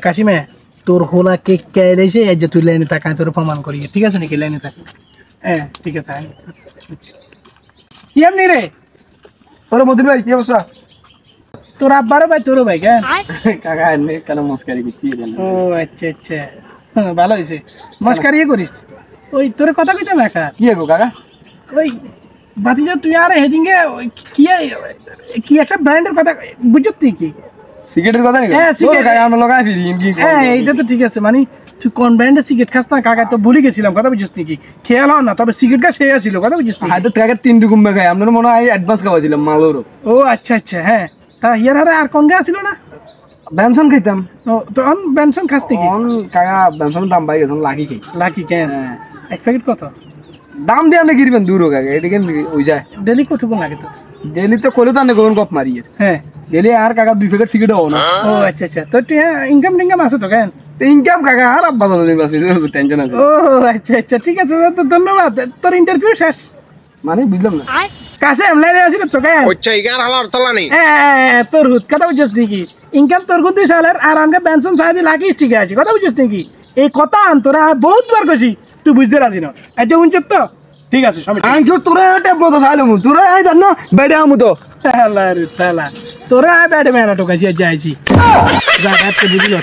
কাশিমে তোর হোলা কেক কে রয়েছে এই যে তুই লাইনে থাকা তোর প্রমাণ করি ঠিক আছে নাকি লাইনে থাক ঠিক আছে কি এমনি রে ওরে মদিন ভাই কি অবস্থা তোর আব্বারও ভাই তোরও ভাই কেন কাকা এনে কেন মস্কারি করছি ও আচ্ছা আচ্ছা ভালো হয়েছে মস্কারি করিস ওই তোর কথা কইতাম একা কি গো কাকা ওই বাতিজা তুই আর হেদিনকে কি একটা ব্র্যান্ডের কথা বুঝছিস তুই কি সিগারেটের কথা নাকি হ্যাঁ সিগারেট আমরা লাগাই ফিরি কি হ্যাঁ এইটা তো ঠিক আছে মানে তুই কোন ব্র্যান্ডের সিগারেট খাস না কাকা তো ভুলে গেছিলাম কথা বুঝছিস নাকি খেয়াল হয় না তবে সিগারেটটা সে ছিল কথা বুঝছিস হয়তো কাকা 3 রকম খাই আমরা মনে হয় অ্যাডভান্স খাওয়াছিলাম মালোর ও আচ্ছা আচ্ছা হ্যাঁ তা ইয়ার হারে আর কোন গা ছিল না বেনসন খাইতাম ও তো অন বেনসন খাস নাকি অন কাকা বেনসনের দাম বাই গেছে লাকি খাই লাকি কেন এক প্যাকেট কত দাম দিয়ে আপনি কিরবেন দূর কাকা এটা কেন ওই যায় ডেলি কতক্ষণ লাগে তো ডেলি তো কইলো তো না কোন গপ মারি হ্যাঁ ডেলি আর কাকা 2 প্যাকেট সিগারেট হও না ও আচ্ছা আচ্ছা তো তুই ইনকাম টিনকাম আছে তো কেন ইনকাম কাকা আর আব্বা দিন বাসে টেনশন আছে ও আচ্ছা আচ্ছা ঠিক আছে তো ধন্যবাদ তোর ইন্টারভিউ শেষ মানে বুঝলাম না কাছে এমলাই আসিল তো কেন হচ্ছে ইগার হালার তলা নেই তোর হুদ কথা বুঝছিস নাকি ইনকাম তোর হুদ দিস আর আমাকে পেনশন সাহায্যে লাগিস ঠিক আছে কথা বুঝছিস নাকি এই কথা আন তোরা বহুত বার কছি তুই বুঝতে রাজি না আচ্ছা উনচত তো ঠিক আছে সবাই আমি কি তোরা টেপ মতো চাইলাম তোরা আই জানো বেড়ে আমু তো তালা রে তালা তোরা ব্যাটে মেরা টোকাছি যাইছি যা ব্যাটকে বুঝিল